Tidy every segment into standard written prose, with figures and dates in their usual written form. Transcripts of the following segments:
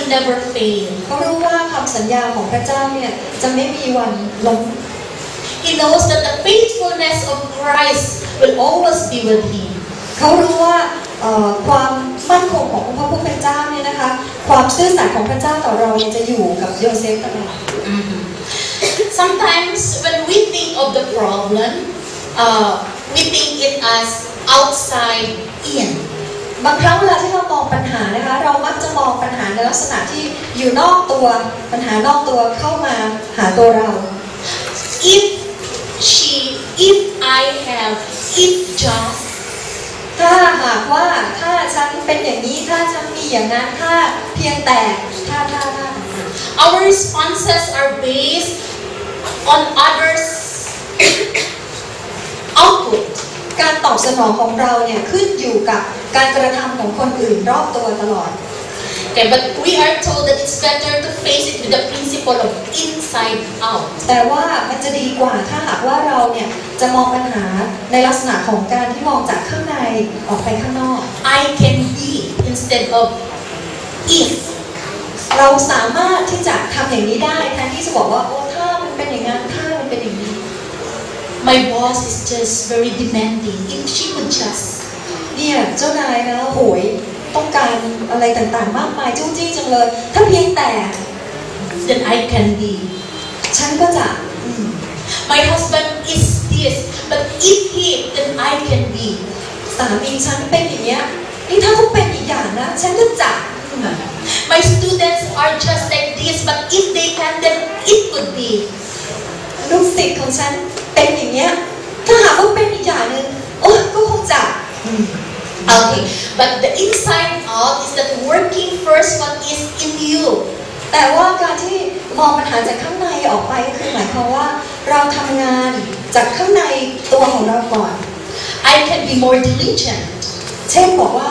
will never fail เขารู้ว่าคำสัญญาของพระเจ้าเนี่ยจะไม่มีวันล้ม He knows that the faithfulness of Christ will always be with him เขารู้ว่าความมั่นคงของพระผู้เป็นเจ้าเนี่ยนะคะความซื่อสัตย์ของพระเจ้าต่อเราเนี่ยจะอยู่กับโยเซฟตลอด Sometimes when we think of the problem we think it as outside in บางครั้งเวลาที่เรามองปัญหานะคะเรามักจะมองปัญหาในลักษณะที่อยู่นอกตัวปัญหานอกตัวเข้ามาหาตัวเรา if I have if just ถ้าหากว่าถ้าฉันเป็นอย่างนี้ถ้าฉันมีอย่างนั้นถ้าเพียงแต่ถ้าour responses are based on others output การตอบสนองของเราเนี่ยขึ้นอยู่กับการกระทำของคนอื่นรอบตัวตลอด Okay, but we are told that it's better to face it with the principle of inside out. แต่ว่ามันจะดีกว่าถ้าหากว่าเราเนี่ยจะมองปัญหาในลักษณะของการที่มองจากข้างในออกไปข้างนอก I can be instead of if เราสามารถที่จะทำอย่างนี้ได้แทนที่จะบอกว่าโอ้ถ้ามันเป็นอย่างนั้นถ้ามันเป็นอย่างนี้ My boss is just very demanding. If she would just เนี่ยเจ้านายนะโหยต้องการอะไรต่างๆมากมายจู้จี้จังเลยถ้าเพียงแต่ then I can be ฉันก็จะ My husband is this but if he then I can be สามีฉันเป็นอย่างเงี้ยนี่ถ้าเขาเป็นอีกอย่างนะฉันก็จะ My students are just like this but if they can then it could be ลูกศิษย์ของฉันเป็นอย่างเงี้ยถ้าหากว่าเป็นอีกอย่างนึงโอ้ก็คงจะ Okay but the inside out is that working first what is in you แต่ว่าการที่มองปัญหาจากข้างในออกไปก็คือหมายความว่าเราทำงานจากข้างในตัวของเราก่อน I can be more diligent เช่นบอกว่า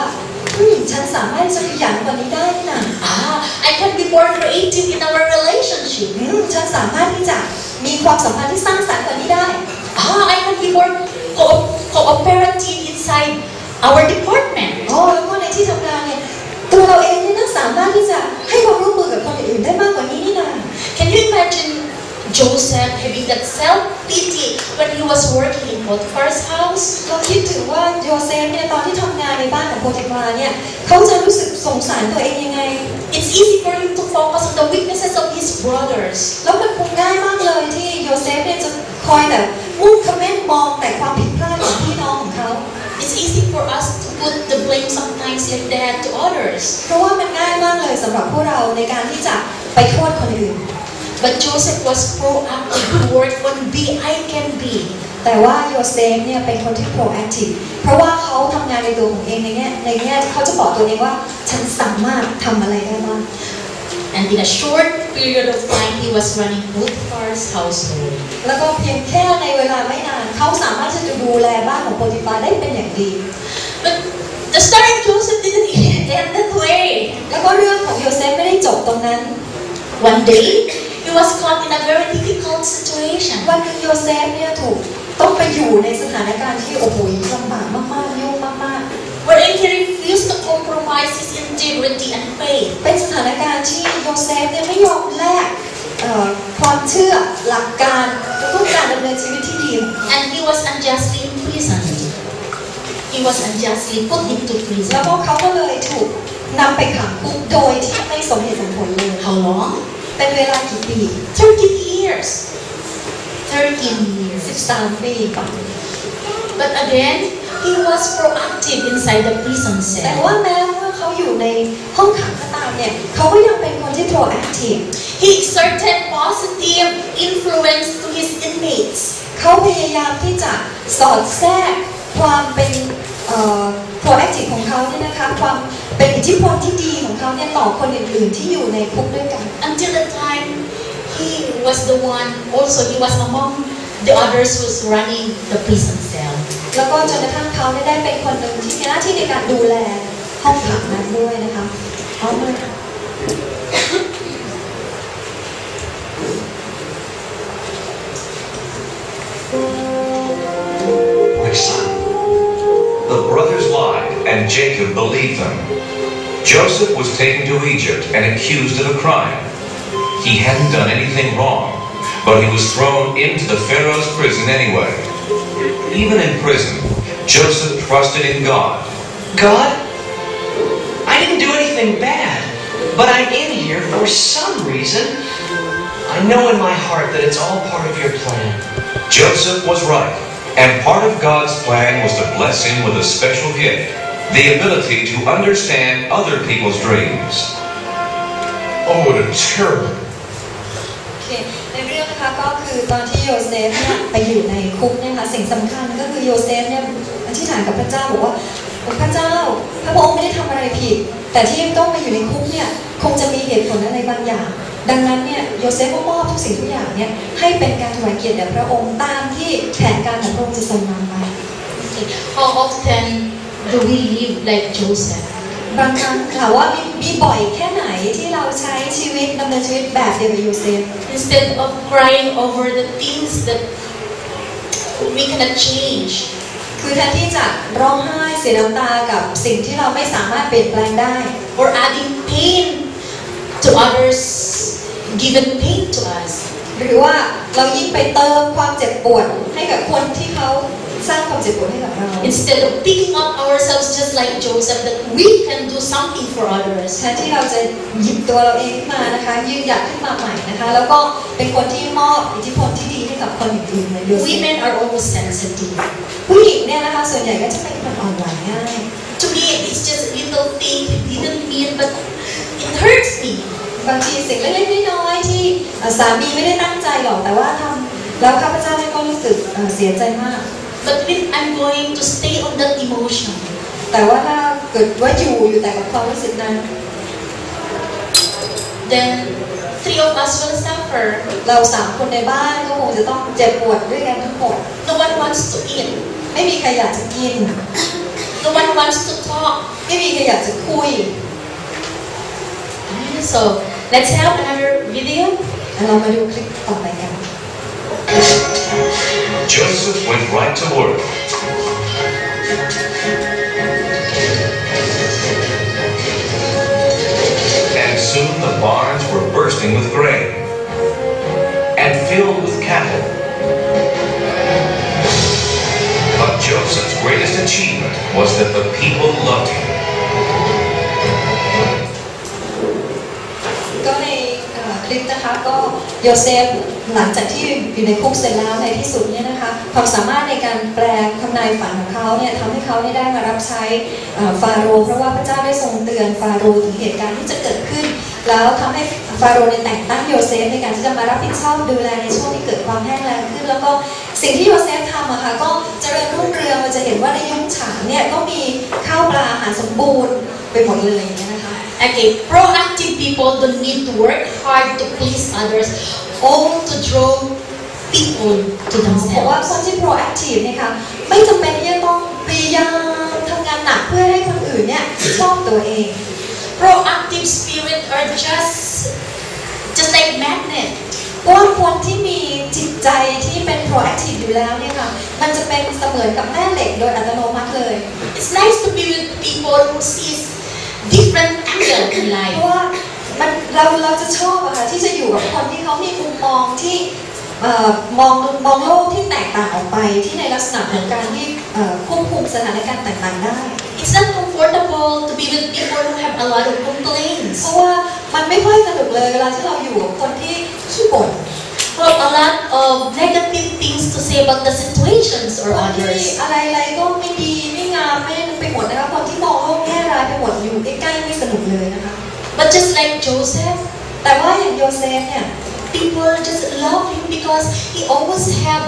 ฉันสามารถจะขยันกว่านี้ได้นะ I can be more creative in our relationship ฉันสามารถที่จะมีความสัมพันธ์ที่สร้างสรรค์กว่านี้ได้ I can be more cooperative inside our department แล้วก็ในที่ทำงานเนี่ยตัวเราเองเนี่ยน่าสามารถที่จะให้ความร่วมมือกับคนอื่นได้มากกว่านี้นี่นะ Can you imagine Joseph having that self-pity when he was working in Potiphar's house เราคิดถึงว่าโยเซฟเนี่ยตอนที่ทำงานในบ้านของโพติฟาเนี่ยเขาจะรู้สึกสงสารตัวเองยังไง It's easy for him to focus on the weaknesses of his brothers แล้วมันคงง่ายมากเลยที่โยเซฟเนี่ยจะคอยแต่มุ่งคอมเมนต์มองแต่ความผิดพลาดของพี่น้องของเขา It's easy for us to put the blame sometimes like that to others เพราะว่ามันง่ายมากเลยสำหรับพวกเราในการที่จะไปโทษคนอื่น But Joseph was proactive to work on be I can be แต่ว่าโยเซฟเนี่ยเป็นคนที่ proactive เพราะว่าเขาทำงานในตัวของเองในแง่เขาจะบอกตัวเองว่าฉันสามารถทำอะไรได้บ้าง And in a short period of time he was running Potiphar's household แล้วก็เพียงแค่ในเวลาไม่นานเขาสามารถที่จะดูแลบ้านของโพติฟาได้เป็นอย่างดี But the story of Joseph didn't end that way แล้วก็เรื่องของโยเซฟไม่ได้จบตรงนั้น One day he was caught in a very difficult situation วันหนึ่งโยเซฟเนี่ยต้องไปอยู่ในสถานการณ์ที่โอ้โหลำบากมากๆยุ่งมากๆ wherein he refused to compromise his integrity and faith เป็นสถานการณ์ที่โยเซฟเนี่ยไม่ยอมแลกความเชื่อหลักการและต้องการดำเนินชีวิตที่ดี and he was unjustly imprisoned he was unjustly put into prison แล้วก็เขาก็เลยถูกนำไปขังคุกโดยที่ไม่สมเหตุสมผลเลย How long เป็นเวลากี่ปี13 years 13 ปีก่อน But again he was proactive inside the prison แต่ cell ว่าแม้ว่าเขาอยู่ในห้องขังก็ตามเนี่ยเขาก็ยังเป็นคนที่ proactive he exerted positive influence to his inmates เขาพยายามที่จะสอดแทรกความเป็นproactive ของเขาเนี่ยนะคะความเป็นอิทธิพลที่ดีของเขาเนี่ยต่อคนอื่นๆที่อยู่ในคุกด้วยกัน Until the time he was the one also he was among the others who was running the prison cell แล้วก็จนกระทั่งเขาได้เป็นคนหนึ่งที่มีหน้าที่ในการดูแลห้องขังนั้นด้วยนะคะเอาเลย My son, the brothers lied and Jacob believed them. Joseph was taken to Egypt and accused of a crime. He hadn't done anything wrong, but he was thrown into the Pharaoh's prison anyway. Even in prison, Joseph trusted in God. God, I didn't do anything bad, but I'm in here for some reason. I know in my heart that it's all part of your plan. Joseph was right, and part of God's plan was to bless him with a special gift, the ability to understand other people's dreams. Oh, what a terrible. ในเรื่องนะคะก็คือตอนที่โยเซฟเนี่ยไปอยู่ในคุกเนี่ยค่ะสิ่งสำคัญก็คือโยเซฟเนี่ยอธิษฐานกับพระเจ้าบอกว่าพระเจ้าพระองค์ไม่ได้ทำอะไรผิดแต่ที่ต้องมาอยู่ในคุกเนี่ยคงจะมีเหตุผลอะไรบางอย่างดังนั้นเนี่ยโยเซฟก็มอบทุกสิ่งทุกอย่างเนี่ยให้เป็นการถวายเกียรติแด่พระองค์ตามที่แผนการของพระองค์จะทรงนำไป How often do we live like Joseph? บางครั้งถามว่ามีบ่อยแค่ไหนที่เราใช้ชีวิตดำเนินชีวิตแบบเดียวกับโยเซฟ Instead of crying over the things that we cannot change, คือแทนที่จะร้องไห้เสียน้ำตากับสิ่งที่เราไม่สามารถเปลี่ยนแปลงได้ or adding pain to others, given pain to us, หรือว่าเรายิ่งไปเติมความเจ็บปวดให้กับคนที่เขาสร้างความเจ็บปวดให้กับเรา instead of picking up ourselves just like Joseph, that we can do something for others. แทนที่เราจะหยิบตัวเราเองขึ้นมานะคะยืนหยัดขึ้นมาใหม่นะคะแล้วก็เป็นคนที่มอบอิทธิพลที่ดีให้กับคนอื่นๆเหมือนโยเซฟ Women are almost sensitive. ผู้หญิงเนี่ยนะคะส่วนใหญ่ก็จะเป็นคนอ่อนไหวง่าย To me, it's just a little thing. It didn't mean, but it hurts me. บางทีสิ่งเล็กๆน้อยๆที่สามีไม่ได้ตั้งใจหรอกแต่ว่าทำแล้วข้าพเจ้าก็รู้สึกเสียใจมาก But if I'm going to stay on that emotion, แต่ว่าถ้าเกิดว่าอยู่แต่กับความรู้สึกนั้น then 3 of us will suffer. เรา3 คนในบ้านก็คงจะต้องเจ็บปวดด้วยกันทั้งหมด No one wants to eat. ไม่มีใครอยากจะกิน No one wants to talk. ไม่มีใครอยากจะคุย So let's have another video. เรามาดูคลิปต่อไปกัน Joseph went right to work. And soon the barns were bursting with grain and filled with cattle. But Joseph's greatest achievement was that the people loved him. ก็ในคลิปนะคะก็โยเซฟหลังจากที่อยู่ในคุกเสร็จแล้วในที่สุดเนี่ยนะคะความสามารถในการแปลทำนายฝันของเขาเนี่ยทำให้เขาได้มารับใช้ฟาโรห์เพราะว่าพระเจ้าได้ทรงเตือนฟาโรห์ถึงเหตุการณ์ที่จะเกิดขึ้นแล้วทำให้ฟาโรห์แต่งตั้งโยเซฟในการที่จะมารับผิดชอบดูแลในช่วงที่เกิดความแห้งแล้งขึ้นแล้วก็สิ่งที่โยเซฟทำอะค่ะก็เจริญรุ่งเรืองมันจะเห็นว่าในยุ้งฉางเนี่ยก็มีข้าวปลาอาหารสมบูรณ์ไปหมดเลยนะคะ Okay, proactive people don't need to work hard to please others, or to draw people to เพราะว่า themselves. คนที่ proactive เนี่ยค่ะไม่จำเป็นที่จะต้องพยายามทำงานหนักเพื่อให้คนอื่นเนี่ยชอบตัวเอง Proactive spirit are just like magnet. เพราะว่าคนที่มีจิตใจที่เป็น proactive อยู่แล้วเนี่ยค่ะมันจะเป็นเสมือนกับแม่เหล็กโดยอัตโนมัติเลย It's nice to be with people who sees different angle in เพ life. ราะว่าเราจะชอบอะค่ะที่จะอยู่กับคนที่เขามีมุมมองที่มองโลกที่แตกต่างออกไปที่ในลักษณะของการที่ควบคุมสถานการณ์ต่างๆได้ It's not comfortable to be with people who have a lot of เพ complaints, ราะว่ามันไม่ค่อยสนุกเลยเวลาที่เราอยู่กับคนที่ขี้บ่น who have a lot of negative things to say about the situations or คนที่ others. อะไรๆก็ไม่ดีไม่งามไม่ไปหมดนะคะคนที่มองโลกแง่ร้ายไปหมดอยู่ใกล้ๆไม่สนุกเลยนะคะ But just like Joseph, แต่ว่าอย่างโยเซฟเนี่ย people just love him because he always have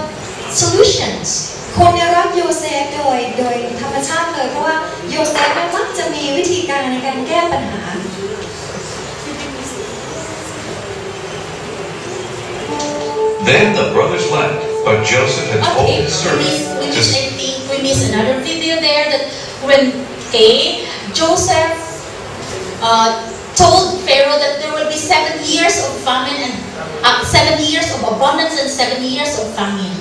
solutions. คนเนี่ยรักโยเซฟโดยธรรมชาติเลยเพราะว่าโยเซฟเนี่ยมักจะมีวิธีการในการแก้ปัญหา Then the brothers left, but Joseph had told Okay, his servant I to think we miss another video there that when Joseph told Pharaoh that there will be 7 years of famine and 7 years of abundance and 7 years of famine.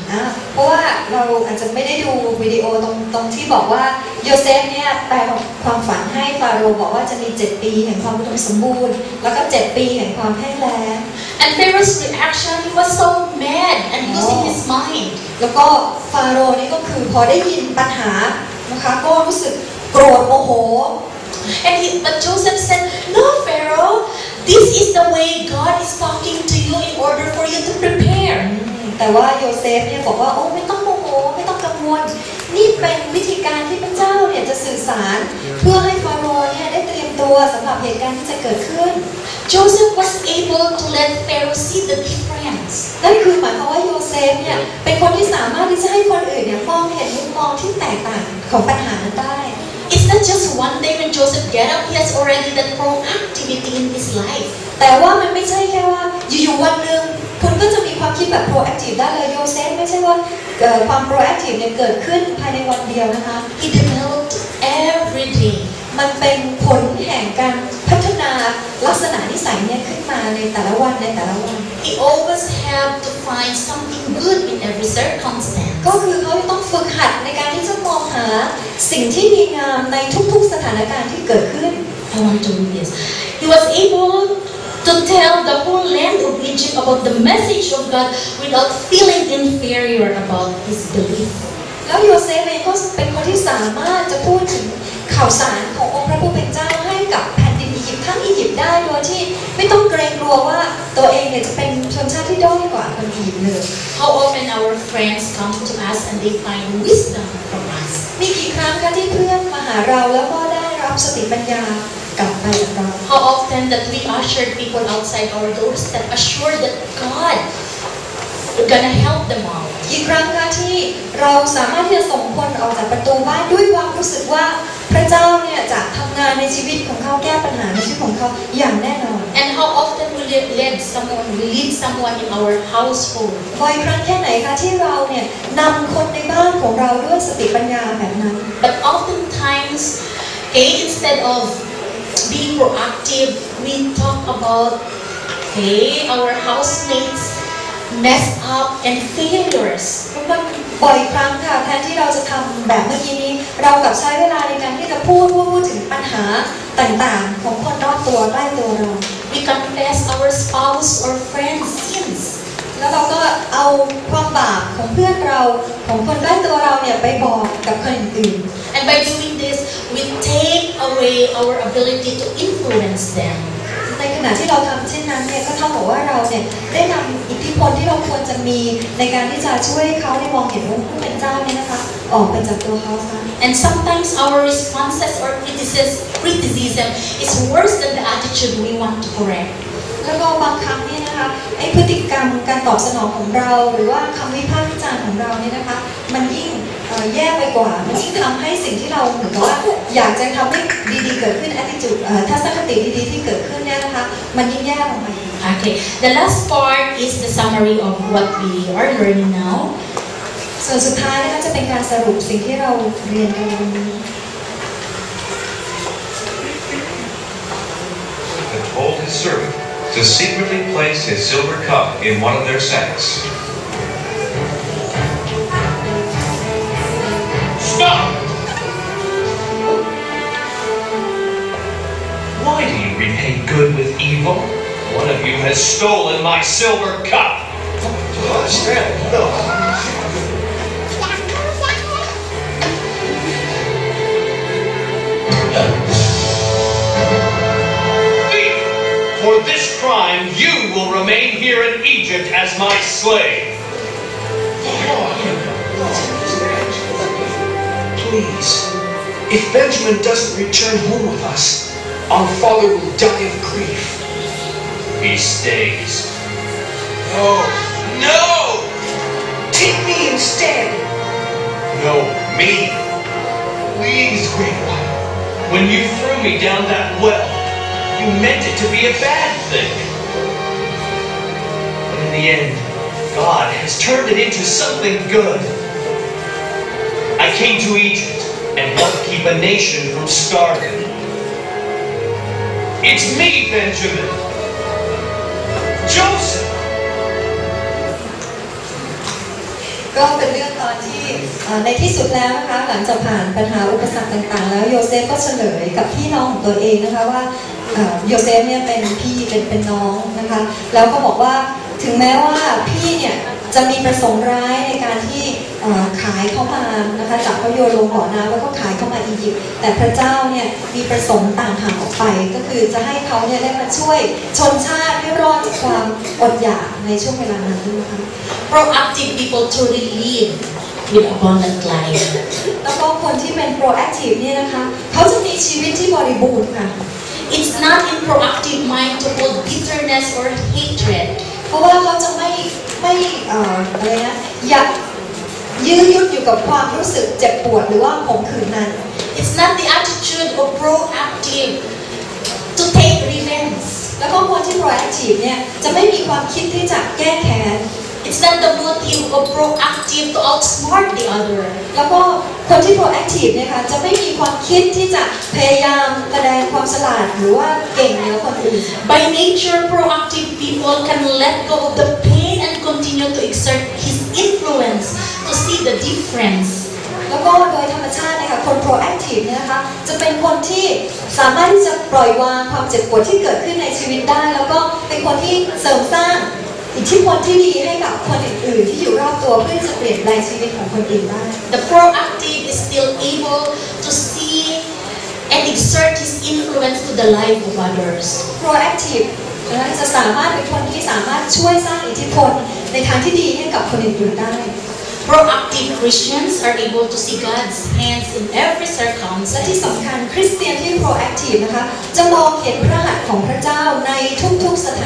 เพราะว่าเราอาจจะไม่ได้ดูวิดีโอตรงที่บอกว่าโยเซฟเนี่ยแปลความฝันให้ฟาโรห์บอกว่าจะมี7 ปีแห่งความอุดมสมบูรณ์แล้วก็7 ปีแห่งความแห้งแล้ง And Pharaoh's reaction, he was so mad and losing his mind. แล้วก็ฟาโรห์นี่ก็คือพอได้ยินปัญหานะคะก็รู้สึกโกรธโมโห But Joseph said, "No, Pharaoh, this is the way God is talking to you in order for you to prepare." แต่ว่าโยเซฟเนี่ยบอกว่าโอ้ไม่ต้องโมโหไม่ต้องกังวลนี่เป็นวิธีการที่พระเจ้าเนี่ยจะสื่อสารเพื่อให้ฟาโรห์เนี่ยได้เตรียมตัวสำหรับเหตุการณ์ที่จะเกิดขึ้น Joseph was able to let Pharaoh see the difference. นั่นคือหมายความว่าโยเซฟเนี่ยเป็นคนที่สามารถที่จะให้คนอื่นเนี่ยมองเห็นมุมมองที่แตกต่างของปัญหานั้นได้ It's not just one day when Joseph get up, he has already that proactivity in his life. แต่ว่ามันไม่ใช่แค่ว่าอยู่ๆวันหนึ่งคุณก็จะมีความคิดแบบ proactive ได้เลยโยเซฟไม่ใช่ว่าความ proactive เนี่ยเกิดขึ้นภายในวันเดียวนะคะ He developed every day. มันเป็นผลแห่งการพัฒนาลักษณะนิสัยเนี่ยขึ้นมาในแต่ละวัน He always had to find something good in every circumstance. ก็คือเขาต้องฝึกหัดในการที่จะมองหาสิ่งที่ดีงามในทุกๆสถานการณ์ที่เกิดขึ้น I want to read this. He was able to tell the whole land of Egypt about the message of God without feeling inferior about his belief. แล้วโยเซฟเองก็เป็นคนที่สามารถจะพูดถึงข่าวสารขององค์พระผู้เป็นเจ้าให้กับแผ่นดินอียิปต์ทั้งอียิปต์ได้โดยที่ไม่ต้องเกรงกลัวว่าตัวเองเนี่ยจะเป็นชนชาติที่ด้อยกว่าคนอียิปต์เลย How often our friends come to us and they find wisdom from us? มีกี่ครั้งคะที่เพื่อนมาหาเราแล้วก็ได้รับสติปัญญากลับไปจากเรา How often that we ushered people outside our doorstep, assured that God is gonna help them out. กี่ครั้งคะที่เราสามารถที่จะส่งคนออกจากประตูบ้านด้วยความรู้สึกว่าพระเจ้าเนี่ยจะทำงานในชีวิตของเขาแก้ปัญหาในชีวิตของเขาอย่างแน่นอน And how often we lead someone in our household. บ่อยครั้งแค่ไหนคะที่เราเนี่ยนำคนในบ้านของเราด้วยสติปัญญาแบบนั้น But oftentimes, instead of being proactive, we talk about our housemates messed up and failures. บ่อยครั้งค่ะแทนที่เราจะทำแบบเมื่อกี้นี้เรากลับใช้เวลาในการที่จะพูดถึงปัญหาต่างๆของคนรอบตัวใกล้ตัวเรา We confess our spouse or friends' sins. แล้วเราก็เอาความบาปของเพื่อนเราของคนใกล้ตัวเราเนี่ยไปบอกกับคนอื่น And by doing this, we take away our ability to influence them. ในขณะที่เราทำเช่นนั้นเนี่ยก็เท่ากับว่าเราเนี่ยได้นำอิทธิพลที่เราควรจะมีในการที่จะช่วยเขาได้มองเห็นองค์ผู้เป็นเจ้าเนี่ยนะคะออกไปจากตัวเขาซะ And sometimes our responses or criticism is worse than the attitude we want to correct. แล้วก็บางครั้งเนี่ยนะคะไอ้พฤติกรรมการตอบสนองของเราหรือว่าคำวิพากษ์วิจารณ์ของเราเนี่ยนะคะมันยิ่งแย่ไปกว่ามันยิ่งทำให้สิ่งที่เราเหมือนกับว่าอยากจะทำให้ดีๆเกิดขึ้น attitude ทัศนคติดีๆที่เกิดขึ้นเนี่ยนะคะมันยิ่งแย่ลงไป Okay, the last part is the summary of what we are learning now. ส่วนสุดท้ายนะคะจะเป็นการสรุปสิ่งที่เราเรียนกันวันนี้ He told his servant to secretly place his silver cup in one of their sacks. Stop! Why do you repay good with evil? One of you has stolen my silver cup. Thief! For this crime, you will remain here in Egypt as my slave. Please, if Benjamin doesn't return home with us, our father will die of grief. He stays. No, No! take me instead. No, me. Please, Great One. When you threw me down that well, you meant it to be a bad thing. But in the end, God has turned it into something good. I came to Egypt and helped keep a nation from starving. It's me, Benjamin. Joseph! ก็เป็นเรื่องตอนที่ในที่สุดแล้วนะคะหลังจากผ่านปัญหาอุปสรรคต่างๆแล้วโยเซฟก็เฉลยกับพี่น้องของตัวเองนะคะว่าโยเซฟเนี่ยเป็นพี่เป็นน้องนะคะแล้วก็บอกว่าถึงแม้ว่าพี่เนี่ยจะมีประสงค์ร้ายในการที่ขายเข้ามานะคะจากเขาโยนลงบ่อน้ำแล้วก็ขายเข้ามาอียิปต์แต่พระเจ้าเนี่ยมีประสงค์ต่างหากออกไปก็คือจะให้เขาเนี่ยได้มาช่วยชนชาติให้รอดจากความอดอยากในช่วงเวลานั้นนะคะ Proactive people truly live with abundant life. แล้วก็คนที่เป็น proactive เนี่ยนะคะเขาจะมีชีวิตที่บริบูรณ์ค่ะ It's not in proactive mind to hold bitterness or hatred. เพราะว่าเขาจะไม่อะไรนะอยากยื้อยุดอยู่กับความรู้สึกเจ็บปวดหรือว่าขมขื่นนั้น It's not the attitude of proactive to take revenge. แล้วก็คนที่ proactive เนี่ยจะไม่มีความคิดที่จะแก้แค้น It's not the motive of proactive to outsmart the other. แล้วก็คนที่ proactive เนี่ยค่ะจะไม่มีความคิดที่จะพยายามแสดงความฉลาดหรือว่าเก่งเหนือคนอื่น By nature, proactive people can let go of the pain and continue to exert his influence to see the difference. แล้วก็โดยธรรมชาตินะคะคน proactive เนี่ยนะคะจะเป็นคนที่สามารถที่จะปล่อยวางความเจ็บปวดที่เกิดขึ้นในชีวิตได้แล้วก็เป็นคนที่เสริมสร้างอิทธิพลที่ดีให้กับคนอื่นๆที่อยู่รอบตัวเพื่อจะเปลี่ยนแปลงชีวิตของคนอื่นได้ The proactive is still able to see and exert his influence to the life of others. proactive นะคะจะสามารถเป็นคนที่สามารถช่วยสร้างอิทธิพลในทางที่ดีให้กับคนอื่นๆได้ Proactive Christians are able to see God's hands in every และ circumstance. ที่สำคัญคริสเตียนที่ proactive นะคะจะมองเห็นพระหัตถ์ของพระเจ้าในทุกๆสถาน